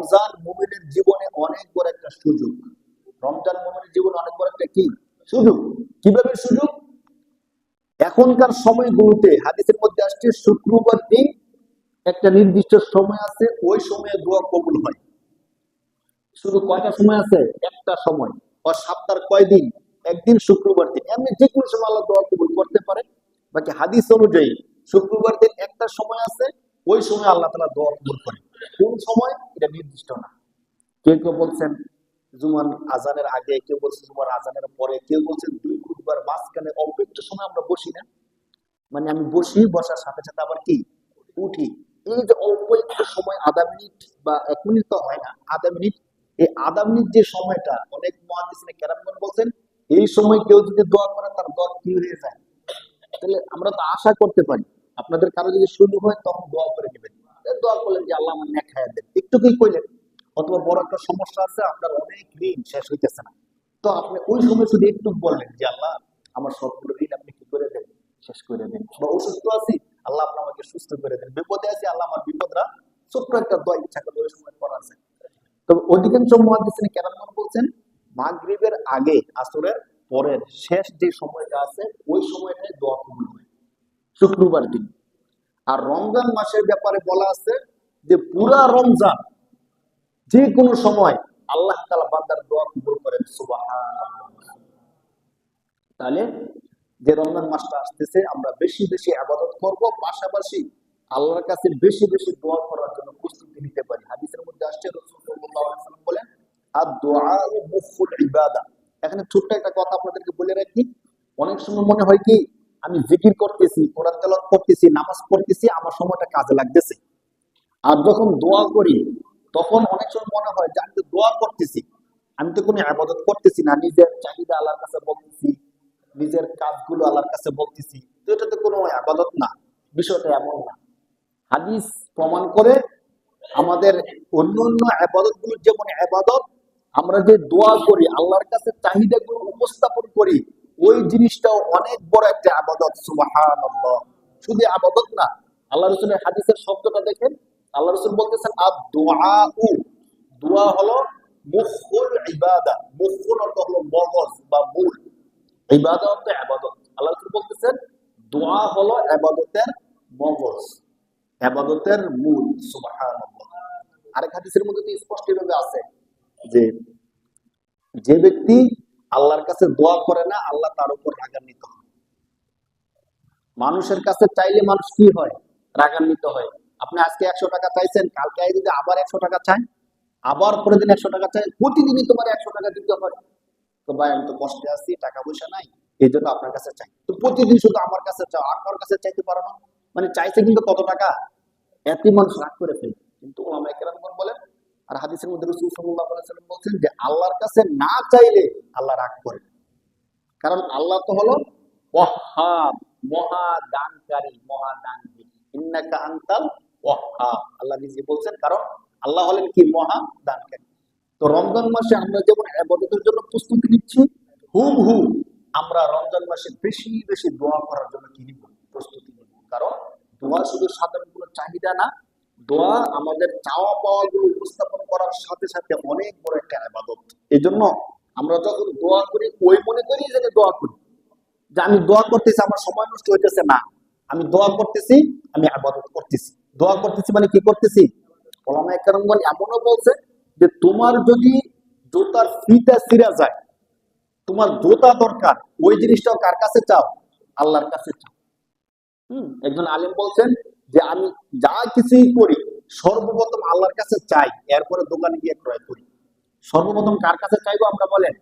রমজান মুমিনের জীবনে অনেক বড় একটা সুযোগ। রমজান মুমিনের জীবনে অনেক বড় একটা কি সুযোগ? কিভাবে সুযোগ? এখনকার সময়গুলোতে হাদিসের মধ্যে আসছে শুক্রবার দিন একটা নির্দিষ্ট সময় আছে, ওই সময়ে দোয়া কবুল হয়। শুধু কয়টা সময় আছে? একটা সময়। সপ্তাহের কয়দিন? একদিন, শুক্রবার দিন। এমনি যে কোনো সময় আল্লাহ দোয়া কবুল করতে পারে। বাকি হাদিস অনুযায়ী শুক্রবার দিন একটা সময় আছে, ওই সময় আল্লাহ তাআলা দোয়া কবুল করে। কোন সময় এটা নির্দিষ্ট না। কেউ কেউ বলছেন জুমার আজানের আগে, কেউ বলছে জুমার আজানের পরে, কেউ বলছেন দুই খুতবার মাঝখানে অল্প একটু সময় আমরা বসি না, মানে আমি বসি, বসার সাথে সাথে আবার কি উঠি। এই যে অল্প একটু সময়, আধা মিনিট বা 1 মিনিট তো হয় না, আধা মিনিট, এই আধা মিনিট যে সময়টা, অনেক মুহাদ্দিসিনে কেরামগণ বলছেন এই সময় কেউ যদি দোয়া করে তার দোয়া কি হয়ে যায়। তাহলে আমরা তো আশা করতে পারি আপনাদের কারো যদি শুরু হয় তখন দোয়া করে নেবেন। দোয়া করলেন যে আল্লাহ আমার নেক হায়াত দেন, একটু কি কইলেন, অথবা বড় একটা সমস্যা আছে, আপনার অনেক ঋণ শেষ হইতেছে না, তো আপনি ওই সময় শুধু একটু বললেন যে আল্লাহ আমার সবগুলো ঋণ আপনি কি করে দেন, শেষ করে দেন। বা অসুস্থ আছি, আল্লাহ আপনি আমাকে সুস্থ করে দেন। বিপদে আছি, আল্লাহ আমার বিপদরা, ছোট্ট একটা দোয়া ইচ্ছা করে ওই সময় করা আছে। তবে অধিকাংশ মুহাদ্দিসিনে কেরামগণ বলছেন মাগরিবের আগে, আসরের পরের শেষ যে সময়টা আছে, ওই সময়টায় দোয়া কবুল হয় শুক্রবার দিন। আর রমজান মাসের ব্যাপারে বলা আছে যে পুরা রমজান যে কোনো সময় আল্লাহ তাআলা বান্দার দোয়া কবুল করেন। সুবহানাল্লাহ। তাহলে যে রমজান মাসটা আসতেছে, আমরা বেশি বেশি ইবাদত করব, পাশাপাশি আল্লাহর কাছে বেশি বেশি দোয়া করার জন্য প্রস্তুতি নিতে পারি। হাদিসের মধ্যে আসছে রাসূল সাল্লাল্লাহু আলাইহি ওয়াসাল্লাম বলেন আদ-দুআ মুখুল ইবাদা। এখানে ছোট্ট একটা কথা আপনাদেরকে বলে রাখি, অনেক সময় মনে হয় কি আমি জিকির করতেছি, কোরআন তেলাওয়াত করতেছি, নামাজ পড়তেছি, আমার সময়টা কাজে লাগতেছে। আর যখন দোয়া করি তখন অনেক সময় মনে হয় যে আমি তো দোয়া করতেছি, আমি তো কোনো ইবাদত করতেছি না, নিজের চাহিদা আল্লাহর কাছে বলতেছি, নিজের কাজগুলো আল্লাহর কাছে বলতেছি, তো এটা তো কোনো ইবাদত না। বিষয়টা এমন না। হাদিস প্রমাণ করে আমাদের অন্য অন্য ইবাদত গুলো যেমন ইবাদত, আমরা যে দোয়া করি, আল্লাহর কাছে চাহিদাগুলো উপস্থাপন করি, ওই জিনিসটাও অনেক বড় একটা ইবাদত। সুবহানাল্লাহ। শুধু ইবাদত না, আল্লাহ রাসূলের হাদিসের শব্দটা দেখেন, আল্লাহ রাসূল বলতেছেন আদ-দুআউ, দোয়া হলো মুখুল ইবাদা। মুখুল অর্থ হলো মগজ বা মূল, ইবাদত অর্থ ইবাদত। আল্লাহ রাসূল বলতেছেন দোয়া হলো ইবাদতের মগজ, ইবাদতের মূল। সুবহানাল্লাহ। আরেক হাদিসের মধ্যে স্পষ্ট ভাবে আছে যে যে ব্যক্তি আল্লাহর কাছে দোয়া করে না, আল্লাহ তার উপর রাগান্বিত হয়। মানুষের কাছে চাইলে মানুষ কি হয়? রাগান্বিত হয়। আপনি আজকে 100 টাকা চাইছেন, কালকে যদি আবার 100 টাকা চান, আবার পরের দিন 100 টাকা চাই, প্রতিদিনই তোমার 100 টাকা দিতে হয়। তো ভাই আমি তো কষ্টে আছি, টাকা পয়সা নাই, এই জন্য আপনার কাছে চাই। তো প্রতিদিন শুধু আমার কাছে চাও, আপনার কাছে চাইতে পারো না, মানে চাইছে কিন্তু কত টাকা, এত মানুষ রাগ করে ফেলে। কিন্তু ওলামায়ে কেরামগণ বলেন, আর হাদিসের মধ্যে রাসূল সাল্লাল্লাহু আলাইহি ওয়াসাল্লাম বলেন যে আল্লাহর কাছে না চাইলে আল্লাহ রাগ করে। কারণ আল্লাহ তো হলো ওয়াহ্হাব, মহা দানকারী, মহা দানবীর। ইন্নাকা আনতাল ওয়াহ্হাব, আল্লাহ নিজে বলছেন, কারণ আল্লাহ হলেন কি মহা দানকারী। তো রমজান মাসে আমরা যেমন ইবাদতের জন্য প্রস্তুতি নিচ্ছি, হুবহু আমরা রমজান মাসে বেশি বেশি দোয়া করার জন্য কি নিব? প্রস্তুতি নিব। কারণ দোয়া শুধু সাধারণ কোনো চাহিদা না, দোয়া আমাদের চাওয়া পাওয়া গুলো উপস্থাপন করার সাথে সাথে অনেক বড় একটা ইবাদত। এই জন্য আমরা যখন দোয়া করি, ওই মনে করি যে দোয়া করি যে আমি দোয়া করতেছি, আমার সময় নষ্ট হইতেছে না, আমি দোয়া করতেছি, আমি ইবাদত করতেছি। দোয়া করতেছি মানে কি করতেছি? ওলামায়ে কেরামগণ এমনও বলছে যে তোমার যদি জুতার ফিতা ছিঁড়া যায়, তোমার জুতা দরকার, ওই জিনিসটাও কার কাছে চাও? আল্লাহর কাছে চাও। একজন আলেম বলছেন যে আমি যা কিছুই করি সর্বপ্রথম আল্লাহর কাছে চাই, এরপরে দোকানে গিয়ে ক্রয় করি। সর্বপ্রথম কার কাছে চাইবো আমরা বলেন?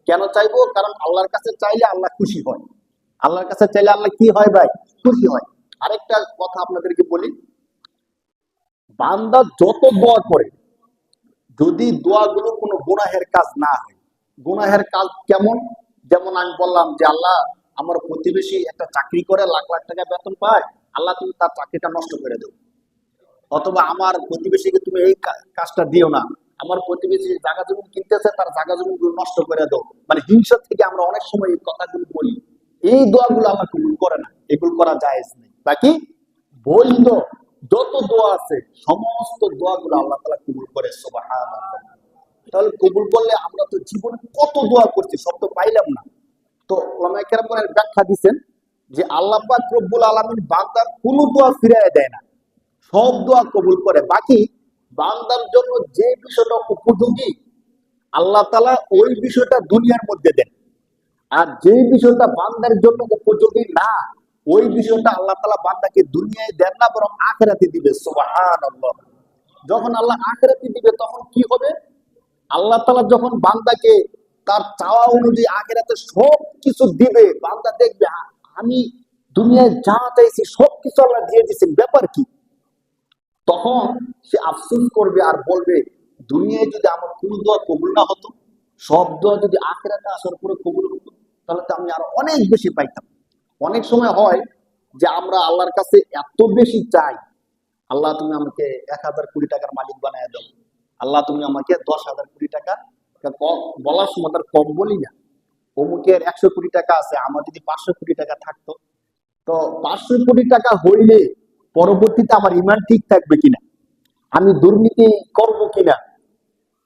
কেন চাইবো? কারণ আল্লাহর কাছে চাইলে আল্লাহ খুশি হয়। আল্লাহর কাছে চাইলে আল্লাহ কি হয় ভাই? খুশি হয়। আরেকটা কথা আপনাদেরকে বলি, বান্দা যত দোয়া করে, যদি দোয়াগুলো কোনো গুনাহের কাজ না হয়, গুনাহের কাজ কেমন? যেমন আমি বললাম যে আল্লাহ আমার প্রতিবেশী একটা চাকরি করে লাখ লাখ টাকা বেতন পায়, আল্লাহ তুমি তার চাকরিটা নষ্ট করে দাও। অথবা আমার প্রতিবেশীকে তুমি এই কাজটা দিও না, আমার প্রতিবেশী জায়গা জমি কিনতেছে, তার জায়গা জমিগুলো নষ্ট করে দাও। মানে হিংসা থেকে আমরা অনেক সময় এই কথাগুলো বলি, এই দোয়াগুলো আল্লাহ কবুল করে না, এগুলো করা জায়েজ নেই। বাকি বৈধ যত দোয়া আছে সমস্ত দোয়াগুলো আল্লাহ তাআলা কবুল করে। সুবহানাল্লাহ। তাহলে কবুল করলে আমরা তো জীবনে কত দোয়া করছি, সব তো পাইলাম না। তো ওলামায়ে কেরামের ব্যাখ্যা দিচ্ছেন যে আল্লাহ পাক রব্বুল আলামিন বান্দার কোনো দোয়া ফিরাইয়া দেয় না, সব দোয়া কবুল করে। বাকি বান্দার জন্য যে বিষয়টা উপযোগী আল্লাহ তাআলা ওই বিষয়টা দুনিয়ার মধ্যে দেন, আর যে বিষয়টা বান্দার জন্য উপযোগী না ওই বিষয়টা আল্লাহ তাআলা বান্দাকে দুনিয়ায় দেন না, বরং আখিরাতে দিবে। সুবহানাল্লাহ। যখন আল্লাহ আখিরাতে দিবে তখন কি হবে? আল্লাহ তাআলা যখন বান্দাকে তার চাওয়া অনুযায়ী আখিরাতে সব কিছু দিবে, বান্দা দেখবে আমি দুনিয়ায় যা চাইছি সব কিছু আল্লাহ দিয়ে দিয়েছেন, ব্যাপার কি? তখন সে আফসোস করবে আর বলবে, দুনিয়ায় যদি আমার কোনো দোয়া কবুল না হতো, সব দোয়া যদি আখিরাতে আসার পরে কবুল হতো, তাহলে তো আমি আরো অনেক বেশি পাইতাম। অনেক সময় হয় যে আমরা আল্লাহর কাছে এত বেশি চাই, আল্লাহ তুমি আমাকে 1,000 কোটি টাকার মালিক বানায় দাও, আল্লাহ তুমি আমাকে 10,000 কোটি টাকা, বলার সময় তার কম বলি না, অমুকের 100 কোটি টাকা আছে, আমার যদি 500 কোটি টাকা থাকতো। তো 500 কোটি টাকা হইলে পরবর্তীতে আমার ইমান ঠিক থাকবে কিনা, আমি দুর্নীতি করব কিনা,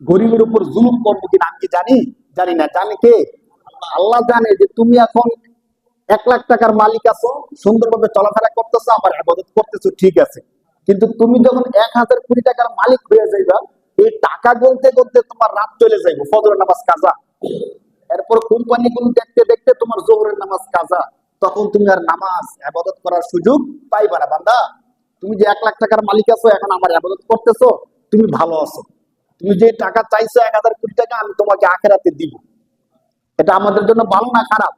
গরিবের উপর জুলুম করবো কিনা, আমি কি জানি? জানি না। জানে কে? আল্লাহ জানে যে তুমি এখন 1,00,000 টাকার মালিক আছো, সুন্দরভাবে চলাফেরা করতেছো, আমার ইবাদত করতেছো, ঠিক আছে। কিন্তু তুমি যখন 1,000 কোটি টাকার মালিক হয়ে যাইবা, এই টাকা গুনতে গুনতে তোমার রাত চলে যাইবে, ফজরের নামাজ কাজা, এরপর কোম্পানি গুলো দেখতে দেখতে তোমার জোহরের নামাজ কাজা, তখন তুমি আর নামাজ ইবাদত করার সুযোগ পাইবা না। বান্দা, তুমি যে 1,00,000 টাকার মালিক আছো, এখন আমার ইবাদত করতেছো, তুমি ভালো আছো। তুমি যে টাকা চাইছো 1,000 কোটি টাকা, আমি তোমাকে আখিরাতে দিব। এটা আমাদের জন্য ভালো না খারাপ?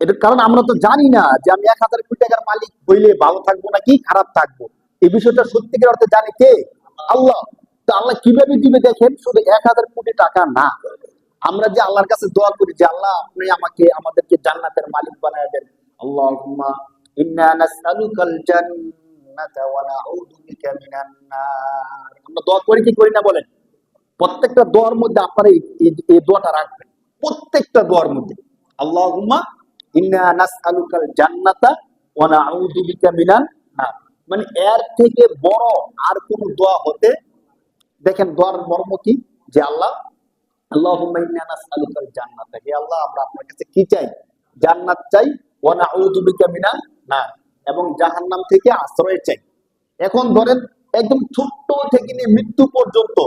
এটার কারণ আমরা তো জানি না যে আমি 1,000 কোটি টাকার মালিক হইলে ভালো থাকবো নাকি খারাপ থাকবো। এই বিষয়টা সত্যিকার অর্থে জানে কে? আল্লাহ। তো আল্লাহ কিভাবে দিবে দেখেন, শুধু 1,000 কোটি টাকা না, আমরা যে আল্লাহর কাছে দোয়া করি যে আল্লাহ আপনি আমাদেরকে জান্নাতের মালিক বানায় দেন, আল্লাহুম্মা ইন্না নাসআলুকাল জান্নাতা ওয়া নাউযু বিকা মিনান নার। আমরা দোয়া করি কি করি না বলেন? প্রত্যেকটা দোয়ার মধ্যে আপনারা এই দোয়াটা রাখবেন, প্রত্যেকটা দোয়ার মধ্যে আল্লাহুম্মা ইন্না নাসআলুকাল জান্নাতা ওয়া নাউযু বিকা মিনান নার। মানে এর থেকে বড় আর কোন দোয়া হতে, দেখেন দোয়ার মর্ম কি, যে আল্লাহ আল্লাহুম্মা ইন্না নাসআলুকাল জান্নাতা, হে আল্লাহ আমরা আপনার কাছে কি চাই? জান্নাত চাই, ওয়া নাউযু বিকা মিনান নার, এবং জাহান্নাম থেকে আশ্রয় চাই। এখন ধরেন একদম ছোট্ট থেকে নিয়ে মৃত্যু পর্যন্ত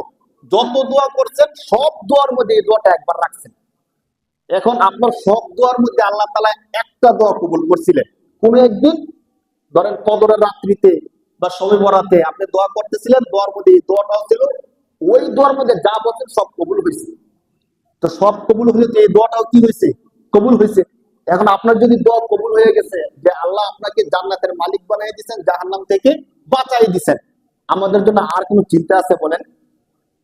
যত দোয়া করছেন সব দোয়ার মধ্যে এই দোয়াটা একবার রাখছেন। এখন আপনার সব দোয়ার মধ্যে আল্লাহ তাআলা একটা দোয়া কবুল করছিলেন কোন একদিন, ধরেন কদরের রাত্রিতে বা শবে বরাতে আপনি দোয়া করতেছিলেন, দোয়ার মধ্যে এই দোয়াটাও ছিল, ওই দোয়ার মধ্যে যা বলছেন সব কবুল হয়েছে। তো সব কবুল হলে তো এই দোয়াটাও কি হয়েছে? কবুল হয়েছে। এখন আপনার যদি দোয়া কবুল হয়ে গেছে যে আল্লাহ আপনাকে জান্নাতের মালিক বানিয়ে দিয়েছেন, জাহান্নাম থেকে বাঁচাই দিয়েছেন, আমাদের জন্য আর কোনো চিন্তা আছে বলেন?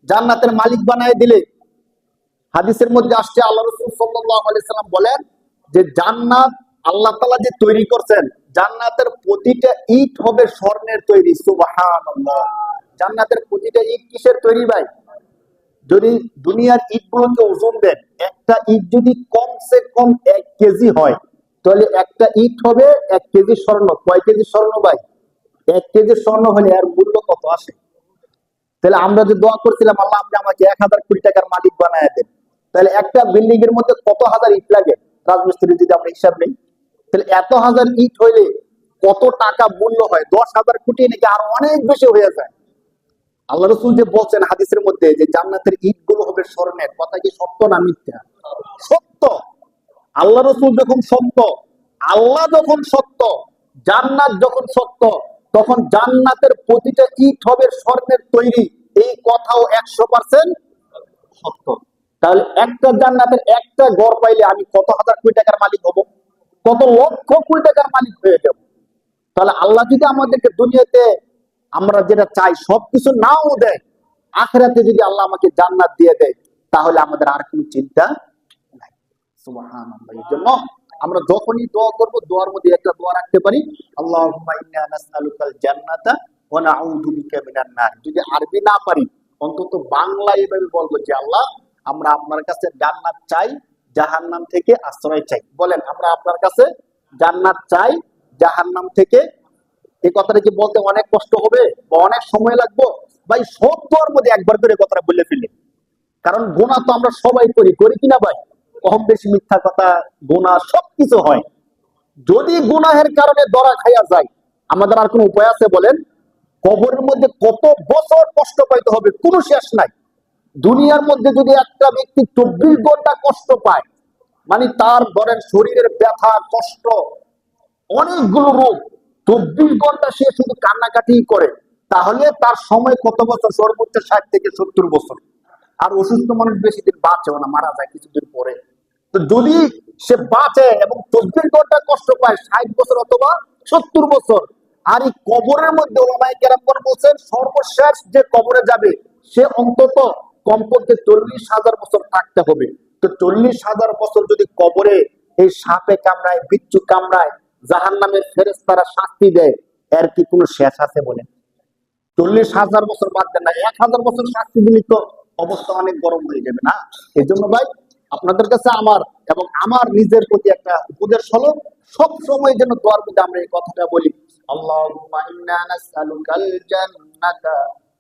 জান্নাতের মালিক বানিয়ে দিলে হাদিসের মধ্যে আসছে, আল্লাহ রাসূল সাল্লাল্লাহু আলাইহি সাল্লাম বলেন যে জান্নাত আল্লাহ তাআলা যে তৈরি করছেন, জান্নাতের প্রতিটা ইট হবে স্বর্ণের তৈরি। সুবহানাল্লাহ। জান্নাতের প্রতিটা ইট কিসের তৈরি ভাই? যদি দুনিয়ার ইটগুলোকে ওজন দেন, একটা ইট যদি কমসে কম 1 কেজি হয়, তাহলে একটা ইট হবে 1 কেজি স্বর্ণ। কয় কেজি স্বর্ণ ভাই? 1 কেজি স্বর্ণ হলে এর মূল্য কত আসে? তাহলে আমরা যে দোয়া করছিলাম আল্লাহ আপনি আমাকে 1,000 কোটি টাকার মালিক বানায় দেন, তাহলে একটা বিল্ডিং এর মধ্যে কত হাজার ইট লাগে রাজমিস্ত্রি যদি আমরা হিসাব নেই, তাহলে এত হাজার ইট হইলে কত টাকা মূল্য হয়? 10,000 কোটি নাকি আরো অনেক বেশি হয়ে যায়। আল্লাহ রাসূল যে বলছেন হাদিসের মধ্যে যে জান্নাতের ইট গুলো হবে স্বর্ণের, কথা কি সত্য না মিথ্যা? সত্য। আল্লাহ রাসূল যখন সত্য, আল্লাহ যখন সত্য, জান্নাত যখন সত্য, তখন জান্নাতের প্রতিটা ইট হবে স্বর্ণের তৈরি, এই কথাও 100% সত্য। তাহলে একটা জান্নাতের একটা ঘর পাইলে আমি কত হাজার কোটি টাকার মালিক হব, কত লক্ষ কোটি টাকার মালিক হয়ে যাব। তাহলে আল্লাহ যদি আমাদেরকে দুনিয়াতে আমরা যেটা চাই সবকিছু নাও দেয়, আখিরাতে যদি আল্লাহ আমাকে জান্নাত দিয়ে দেয়, তাহলে আমাদের আর কোনো চিন্তা নাই। সুবহানাল্লাহ। এই জন্য আমরা যখনই দোয়া করব, দোয়ার মধ্যে একটা দোয়া রাখতে পারি, আল্লাহুম্মা ইন্না নাসআলুকাল জান্নাতা ওয়া নাউযু বিকা মিনান নার। যদি আরবি না পারি, অন্তত বাংলা এভাবে বলবো যে আল্লাহ আমরা আপনার কাছে জান্নাত চাই, জাহান্নাম থেকে আশ্রয় চাই। বলেন, আমরা আপনার কাছে জান্নাত চাই, জাহান্নাম থেকে। এই কথাটা কি বলতে অনেক কষ্ট হবে বা অনেক সময় লাগবে? ভাই সব দোয়ার মধ্যে একবার করে কথাটা বলে ফেলি, কারণ গোনা তো আমরা সবাই করি, করি কিনা ভাই? কম বেশি মিথ্যা কথা, গোনা সবকিছু হয়। যদি গুনাহের কারণে ধরা খাইয়া যায়, আমাদের আর কোন উপায় আছে বলেন? কবরের মধ্যে কত বছর কষ্ট পাইতে হবে, কোনো শেষ নাই। দুনিয়ার মধ্যে যদি একটা ব্যক্তি 24 ঘন্টা কষ্ট পায়, মানে তার ধরেন শরীরের ব্যথা কষ্ট অনেকগুলো রোগ, 24 ঘন্টা সে শুধু কান্নাকাটি করে, তাহলে তার সময় কত বছর? সর্বোচ্চ 60 থেকে 70 বছর। আর অসুস্থ মানুষ বেশি দিন বাঁচেও না, মারা যায় কিছুদিন পরে। তো যদি সে বাঁচে এবং 24 ঘন্টা কষ্ট পায়, 60 বছর অথবা 70 বছর। আর এই কবরের মধ্যে ওলামায়ে কেরামগণ বলছেন সর্বশেষ যে কবরে যাবে সে অন্তত কমপক্ষে 40,000 বছর থাকতে হবে। তো 40,000 বছর যদি কবরে এই সাপে কামড়ায়, বিচ্ছু কামড়ায়, জাহান্নামের ফেরেশতারা শাস্তি দেয়, এর কি কোনো শেষ আছে বলেন? 40,000 বছর বাদ দেন না, 1,000 বছর শাস্তি দিলে তো অবস্থা অনেক গরম হয়ে যাবে না? এই জন্য ভাই আপনাদের কাছে আমার এবং আমার নিজের প্রতি একটা উপদেশ হলো, সব সময় যেন দোয়ার মধ্যে আমরা এই কথাটা বলি, আল্লাহুম্মা ইন্না নাসআলুকাল জান্নাতা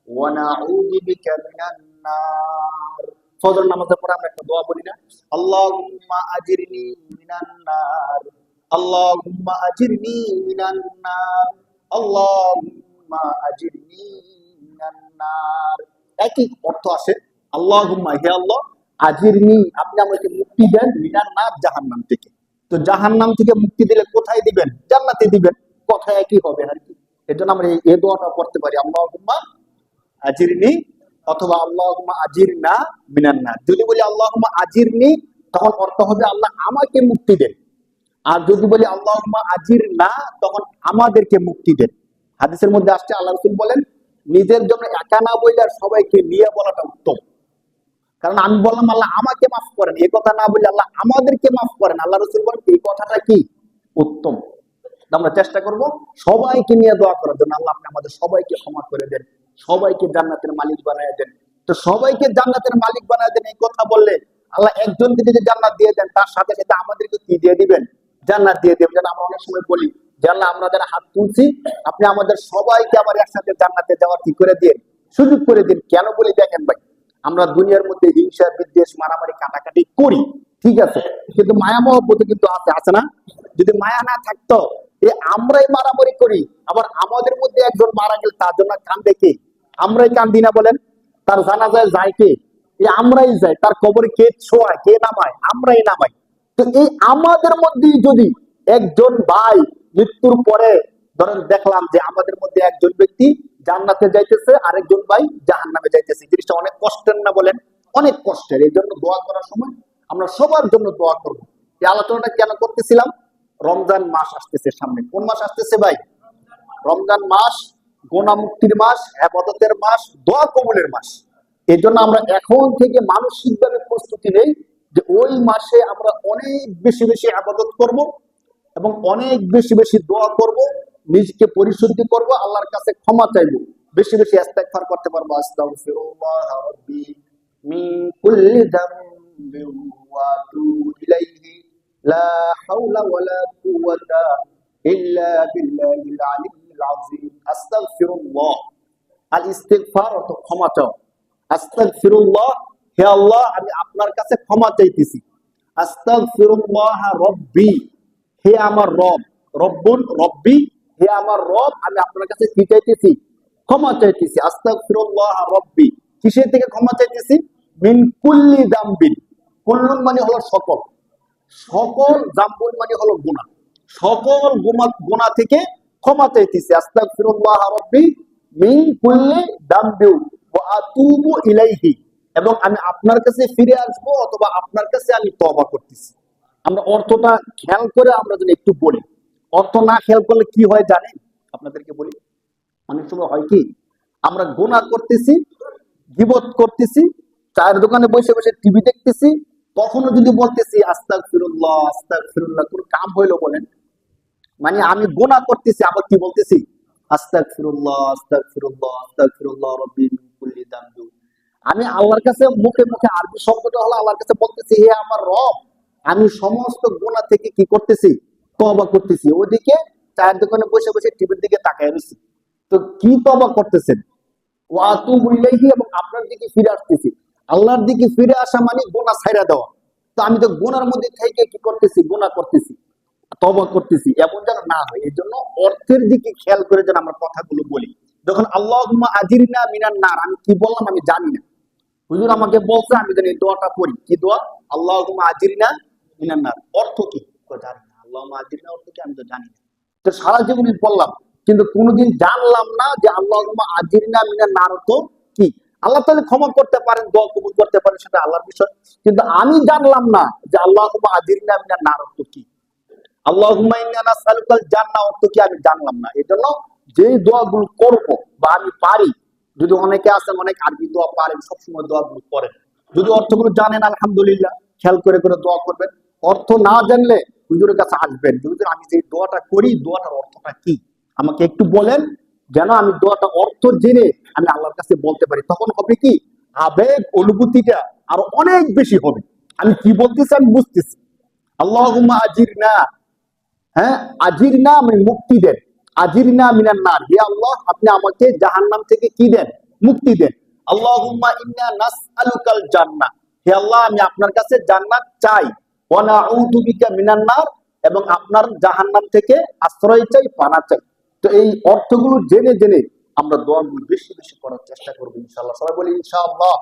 ওয়া নাউযু বিকা মিনান নার। ফজর নামাজের পরে আমরা একটা দোয়া বলি না? আল্লাহুম্মা আজিরনি মিনান নার, আল্লাহুম্মা আজিরনি মিনান নার, আল্লাহুম্মা আজিরনি মিনান নার। একই অর্থ আসে। আল্লাহুম্মা, হে আল্লাহ, আজিরনি, আপনি আমাকে মুক্তি দেন, মিনান নার, জাহান্নাম থেকে। তো জাহান্নাম থেকে মুক্তি দিলে কোথায় দিবেন? জান্নাতে দিবেন। কথা একই হবে আর কি। এর জন্য আমরা এই দোয়াটা করতে পারি, আল্লাহুম্মা আজিরনি, অথবা আল্লাহুম্মা আজিরনা মিনান নার। যদি বলি আল্লাহুম্মা আজিরনি, তখন অর্থ হবে আল্লাহ আমাকে মুক্তি দেন। আর যদি বলি আল্লাহুম্মা আজিরনা, তখন আমাদেরকে মুক্তি দেন। হাদিসের মধ্যে আসছে আল্লাহ রাসূল বলেন, নিজের জন্য একা না বলে সবাইকে নিয়ে বলাটা উত্তম। কারণ আমি বললাম আল্লাহ আমাকে মাফ করেন, এই কথা না বলে আল্লাহ আমাদেরকে মাফ করেন, আল্লাহ রাসূল বলেন এই কথাটা কি উত্তম। আমরা চেষ্টা করব সবাইকে নিয়ে দোয়া করার জন্য, আল্লাহ আপনি আমাদের সবাইকে ক্ষমা করে দেন, সবাইকে জান্নাতের মালিক বানায় দেন। তো সবাইকে জান্নাতের মালিক বানায় দেন এই কথা বললে আল্লাহ একজনকে যদি জান্নাত দিয়ে দেন, তার সাথে সাথে আমাদেরকে কি দিয়ে দিবেন? জান্নাত দিয়ে দেবেন। যেন আমরা অনেক সময় বলি যে আল্লাহ আমরা যারা হাত তুলছি, আপনি আমাদের সবাইকে আবার একসাথে জান্নাতে যাওয়ার কি করে দিন, সুযোগ করে দিন। কেন বলি দেখেন ভাই, আমরা দুনিয়ার মধ্যে হিংসা বিদ্বেষ মারামারি কাটাকাটি করি, ঠিক আছে, কিন্তু মায়া মহব্বত কিন্তু আছে, আছে না? যদি মায়া না থাকতো, আমরাই মারামারি করি, আবার আমাদের মধ্যে একজন মারা গেল তার জন্য কান্দে কে? আমরাই কান্দি না বলেন? তার জানাজায় যায় কে? আমরাই যাই। তার কবরে কে ছোঁয়ায়, কে নামায়? আমরাই নামাই। তো এই আমাদের মধ্যেই যদি একজন ভাই মৃত্যুর পরে ধরেন দেখলাম যে আমাদের মধ্যে একজন ব্যক্তি জান্নাতে যাইতেছে, আরেকজন ভাই জাহান্নামে যাইতেছে, জিনিসটা অনেক কষ্টের না বলেন? অনেক কষ্টের। এই জন্য দোয়া করার সময় আমরা সবার জন্য দোয়া করবো। এই আলোচনাটা কেন করতেছিলাম? রমজান মাস আসতেছে সামনে। কোন মাস আসতেছে ভাই? রমজান মাস, গোনা মুক্তির মাস, ইবাদতের মাস, দোয়া কবুলের মাস। এই জন্য আমরা এখন থেকে মানসিকভাবে প্রস্তুতি নেই যে ওই মাসে আমরা অনেক বেশি বেশি ইবাদত করব এবং অনেক বেশি বেশি দোয়া করব, নিজেকে পরিশুদ্ধি করব, আল্লাহর কাছে ক্ষমা চাইব, বেশি বেশি ইস্তেগফার করতে পারবো। আস্তাগফিরুল্লাহ রাব্বি মিন কুল্লি যামবিন ওয়া আতুবু ইলাইহি লা হাওলা ওয়ালা কুওয়াতা ইল্লা বিল্লাহিল আলিয়্যিল আযীম। আস্তাগফিরুল্লাহ, আল ইস্তিগফার অর্থ ক্ষমা চাও। আস্তাগফিরুল্লাহ, হে আল্লাহ আমি আপনার কাছে ক্ষমা চাইতেছি। আস্তাগফিরুল্লাহ রাব্বি, হে আমার রব, রব্বুন রব্বি, হে আমার রব আমি আপনার কাছে কি চাইতেছি? ক্ষমা চাইতেছি। আস্তাগফিরুল্লাহ রাব্বি, কিসের থেকে ক্ষমা চাইতেছি? মিন কুল্লি যামবিন, কুল্লুন মানে হলো সকল, সকল, যামবুন মানে হলো গুনাহ, সকল গুনাহ থেকে ক্ষমা চাইতেছি। আস্তাগফিরুল্লাহ রাব্বি মিন কুল্লি যামবিন ওয়া আতুবু ইলাইহি, এবং আমি আপনার কাছে ফিরে আসব অথবা আপনার কাছে আমি তওবা করতেছি। আমরা অর্থটা খেয়াল করে আমরা যদি একটু বলি, অর্থ না খেয়াল করলে কি হয় জানেন? আপনাদেরকে বলি, অনেক সময় হয় কি, আমরা গুনাহ করতেছি, গীবত করতেছি, চায়ের দোকানে বসে বসে টিভি দেখতেছি, তখনও যদি বলতেছি আস্তাগফিরুল্লাহ আস্তাগফিরুল্লাহ, কোন কাম হইলো বলেন? মানে আমি গুনাহ করতেছি, আবার কি বলতেছি? আস্তাগফিরুল্লাহ আস্তাগফিরুল্লাহ আস্তাগফিরুল্লাহ রাব্বি মিন কুল্লি যামবি। আমি আল্লাহর কাছে মুখে মুখে, আরবি শব্দটা হলো আল্লাহর কাছে বলতেছি হে আমার রব আমি সমস্ত গুনাহ থেকে কি করতেছি? তওবা করতেছি। ওদিকে চায়ের দোকানে বসে বসে টিভির দিকে তাকায় রয়েছি। তো কি তওবা করতেছেন? ওয়া আতুবু ইলাইহি, এবং আপনার দিকে ফিরে আসতেছি। আল্লাহর দিকে ফিরে আসা মানে গুনাহ ছাইড়া দেওয়া। তো আমি তো গুনার মধ্যে থেকে কি করতেছি? গুনাহ করতেছি, তওবা করতেছি, এমন যেন না হয়। এই জন্য অর্থের দিকে খেয়াল করে যেন আমরা কথাগুলো বলি। যখন আল্লাহুম্মা আজিরনা মিনান নার, আমি কি বললাম আমি জানি না, হুজুর আমাকে বলছে আমি যেন এই দোয়াটা পড়ি। কি দোয়া? আল্লাহুম্মা আজিরনা মিনান নার। অর্থ কি? তো জানি না। আল্লাহুম্মা আজিরনা অর্থ কি? আমি তো জানি না। তো সারা জীবনে পড়লাম, কিন্তু কোনোদিন জানলাম না যে আল্লাহুম্মা আজিরনা মিনান নার অর্থ কি। আল্লাহ তাআলা ক্ষমা করতে পারেন, দোয়া কবুল করতে পারেন, সেটা আল্লাহর বিষয়। কিন্তু আমি জানলাম না যে আল্লাহুম্মা আজিরনা মিনান নার অর্থ কি। আল্লাহুম্মা ইন্না নাসআলুকাল জান্নাহ অর্থ কি আমি জানলাম না। এজন্য যেই দোয়াগুলো করব বা আমি পারি, যদি অনেকে আছেন অনেক আরবি দোয়া পারেন, সবসময় দোয়াগুলো করেন, যদি অর্থগুলো জানেন আলহামদুলিল্লাহ, খেয়াল করে করে দোয়া করবেন। অর্থ না জানলে হুজুরের কাছে আসবেন, হুজুর আমি যে দোয়াটা করি দোয়াটার অর্থটা কি, আমাকে একটু বলেন, যেন আমি দোয়াটা অর্থ জেনে আমি আল্লাহর কাছে বলতে পারি। তখন হবে কি, আবেগ অনুভূতিটা আরো অনেক বেশি হবে। আমি কি বলতেছি আমি বুঝতেছি। আল্লাহুম্মা আজিরনা, হ্যাঁ, আজিরনা মানে মুক্তি দেন, আজিরনা মিনান নার, হে আল্লাহ আপনি আমাকে জাহান্নাম থেকে কি দেন? মুক্তি দেন। আল্লাহুম্মা ইন্না নাসআলুকাল জান্নাহ, হে আল্লাহ আমি আপনার কাছে জান্নাত চাই। ওয়া নাউযু বিকা মিনান নার, এবং আপনার জাহান্নাম থেকে আশ্রয় চাই, পানা চাই। তো এই অর্থগুলো জেনে জেনে আমরা দোয়াগুলো বেশি বেশি করার চেষ্টা করব ইনশাআল্লাহ। সবাই বলি ইনশাআল্লাহ।